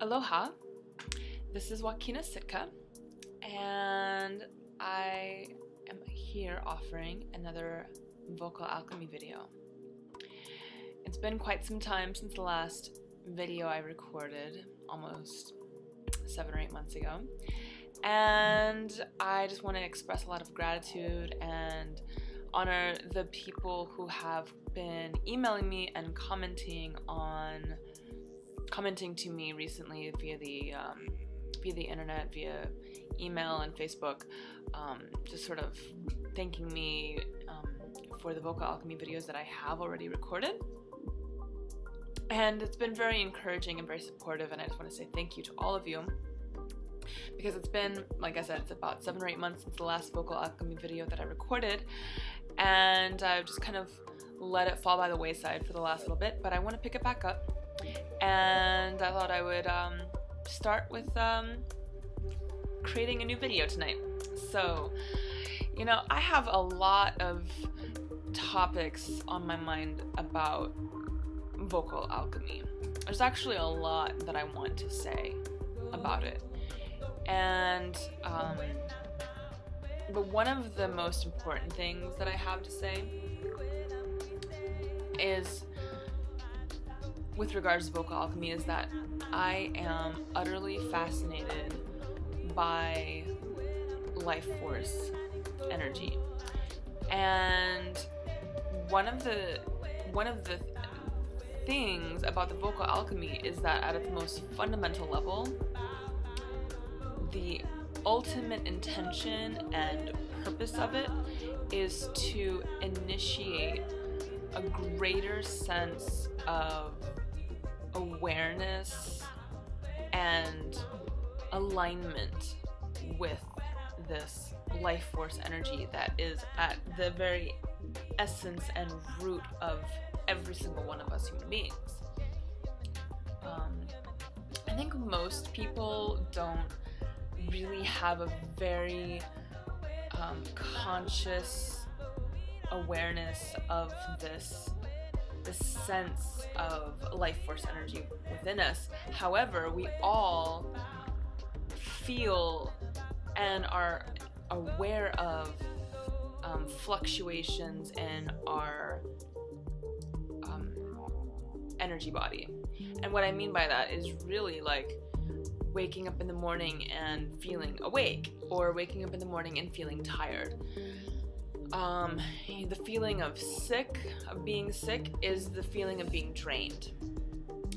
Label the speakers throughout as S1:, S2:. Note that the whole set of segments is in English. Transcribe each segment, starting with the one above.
S1: Aloha, this is Wahkeena Sitka, and I am here offering another vocal alchemy video. It's been quite some time since the last video I recorded, almost 7 or 8 months ago, and I just want to express a lot of gratitude and honor the people who have been emailing me and commenting to me recently via the internet, via email and Facebook, just sort of thanking me for the vocal alchemy videos that I have already recorded. And it's been very encouraging and very supportive, and I just want to say thank you to all of you, because it's been, like I said, it's about 7 or 8 months since the last vocal alchemy video that I recorded, and I've just kind of let it fall by the wayside for the last little bit, but I want to pick it back up. And I thought I would start with creating a new video tonight. So, you know, I have a lot of topics on my mind about vocal alchemy. There's actually a lot that I want to say about it. And, but one of the most important things that I have to say is, with regards to vocal alchemy, is that I am utterly fascinated by life force energy. And one of the things about the vocal alchemy is that at its most fundamental level, the ultimate intention and purpose of it is to initiate a greater sense of awareness and alignment with this life force energy that is at the very essence and root of every single one of us human beings. I think most people don't really have a very conscious awareness of this sense of life force energy within us. However, we all feel and are aware of fluctuations in our energy body. And what I mean by that is really like waking up in the morning and feeling awake, or waking up in the morning and feeling tired. The feeling of being sick is the feeling of being drained.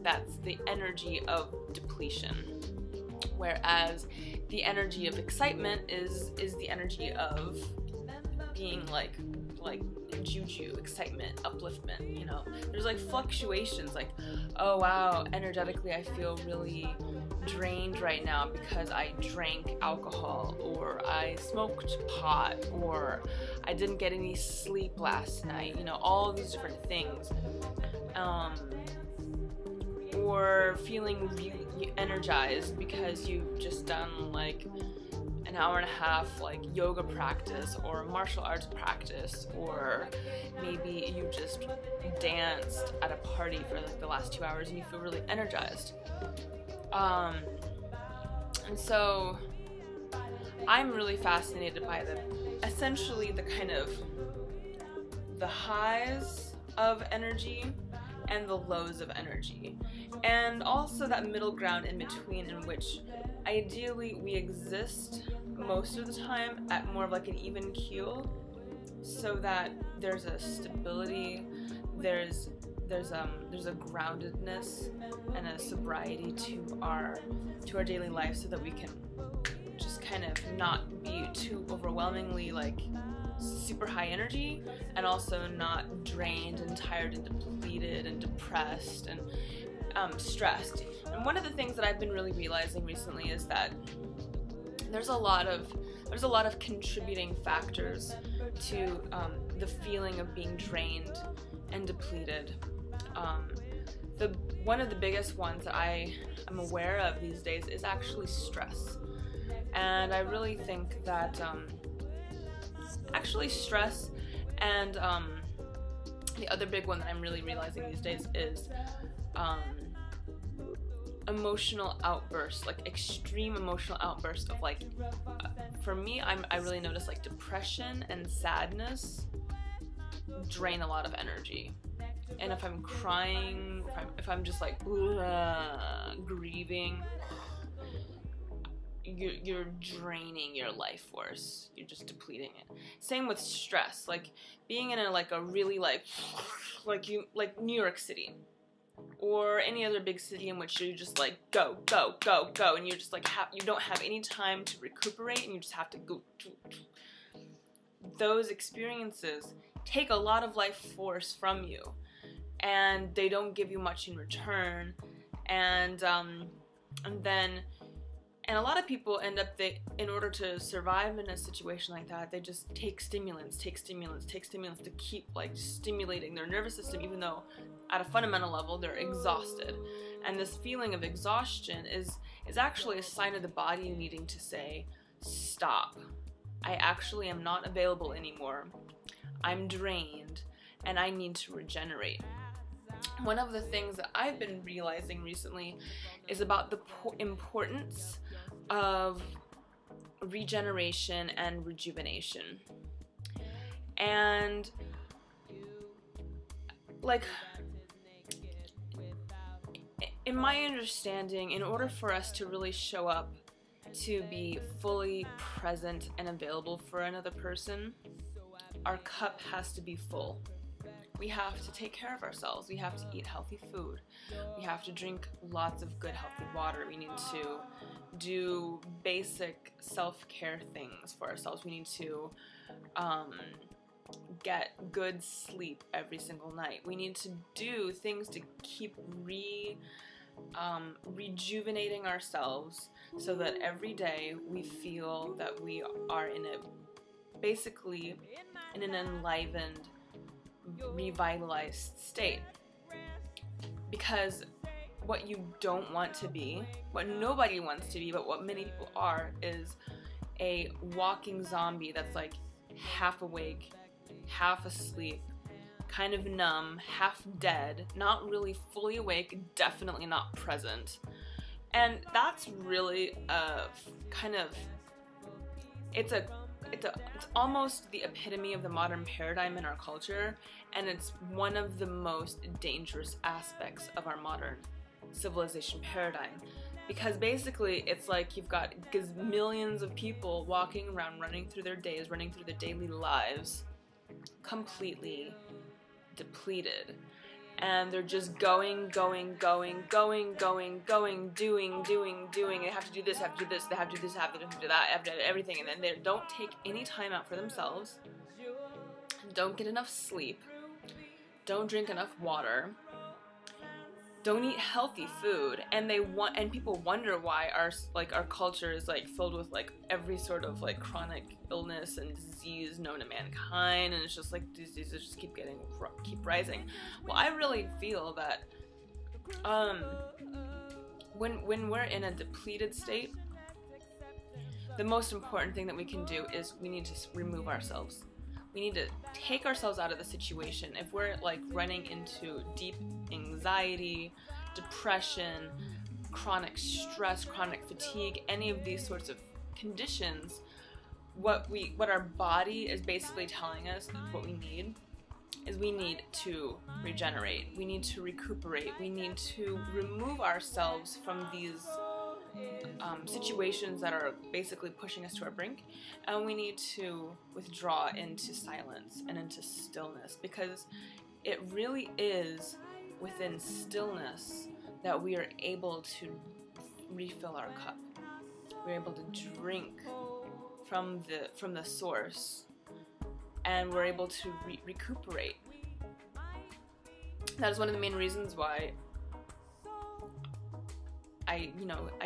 S1: That's the energy of depletion. Whereas the energy of excitement is the energy of being like juju, excitement, upliftment, you know. There's like fluctuations, like, oh wow, energetically I feel really drained right now because I drank alcohol, or I smoked pot, or I didn't get any sleep last night, you know, all these different things. Or feeling really energized because you've just done like an hour and a half like yoga practice or martial arts practice, or maybe you just danced at a party for like the last 2 hours and you feel really energized. And so I'm really fascinated by essentially the kind of the highs of energy and the lows of energy, and also that middle ground in between, in which ideally we exist most of the time at more of like an even keel, so that there's a stability, there's a groundedness and a sobriety to our daily life, so that we can just kind of not be too overwhelmingly like super high energy, and also not drained and tired and depleted and depressed and stressed. And one of the things that I've been really realizing recently is that there's a lot of contributing factors to the feeling of being drained and depleted. One of the biggest ones that I am aware of these days is actually stress. And I really think that actually stress, and the other big one that I'm really realizing these days is emotional outbursts, like extreme emotional outbursts of like, for me, I really notice like depression and sadness drain a lot of energy. And if I'm crying, if I'm just like grieving, you're draining your life force. You're just depleting it. Same with stress, like being in a really like New York City or any other big city in which you just like go, and you're just like you don't have any time to recuperate, and you just have to go. Those experiences take a lot of life force from you, and they don't give you much in return. And a lot of people end up, in order to survive in a situation like that, they just take stimulants to keep like stimulating their nervous system, even though at a fundamental level they're exhausted. And this feeling of exhaustion is actually a sign of the body needing to say, stop. I actually am not available anymore. I'm drained and I need to regenerate. One of the things that I've been realizing recently is about the importance of regeneration and rejuvenation. And like, in my understanding, in order for us to really show up to be fully present and available for another person, our cup has to be full. We have to take care of ourselves. We have to eat healthy food. We have to drink lots of good, healthy water. We need to do basic self-care things for ourselves. We need to get good sleep every single night. We need to do things to keep rejuvenating ourselves so that every day we feel that we are basically in an enlivened, revitalized state. Because what you don't want to be, what nobody wants to be, but what many people are, is a walking zombie that's like half awake, half asleep, kind of numb, half dead, not really fully awake, definitely not present. And that's really it's almost the epitome of the modern paradigm in our culture, and it's one of the most dangerous aspects of our modern civilization paradigm. Because basically it's like you've got millions of people walking around, running through their days, running through their daily lives, completely depleted. And they're just going, doing. They have to do this, have to do this, they have to do this, have to do that, have to do everything. And then they don't take any time out for themselves, don't get enough sleep, don't drink enough water, don't eat healthy food, and people wonder why our culture is like filled with like every sort of like chronic illness and disease known to mankind, and it's just like diseases just keep rising. Well, I really feel that when we're in a depleted state, the most important thing that we can do is we need to remove ourselves. We need to take ourselves out of the situation. If we're like running into deep anxiety, depression, chronic stress, chronic fatigue, any of these sorts of conditions, what our body is basically telling us what we need is we need to regenerate. We need to recuperate. We need to remove ourselves from these situations that are basically pushing us to our brink, and we need to withdraw into silence and into stillness, because it really is within stillness that we are able to refill our cup. We're able to drink from the source, and we're able to recuperate. That is one of the main reasons why I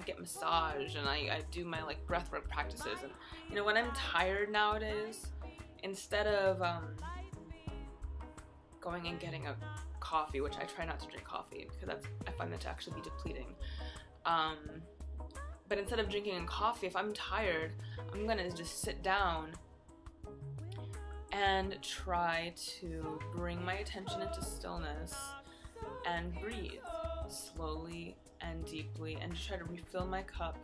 S1: get massage, and I do my like breathwork practices. And when I'm tired nowadays, instead of going and getting a coffee, which I try not to drink coffee because I find that to actually be depleting. But instead of drinking a coffee, if I'm tired, I'm gonna just sit down and try to bring my attention into stillness and breathe slowly and deeply, and to try to refill my cup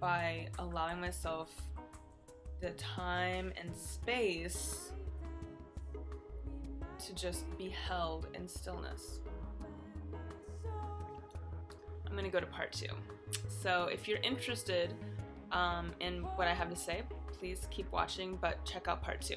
S1: by allowing myself the time and space to just be held in stillness. I'm gonna go to part 2. So if you're interested in what I have to say, please keep watching, but check out part 2.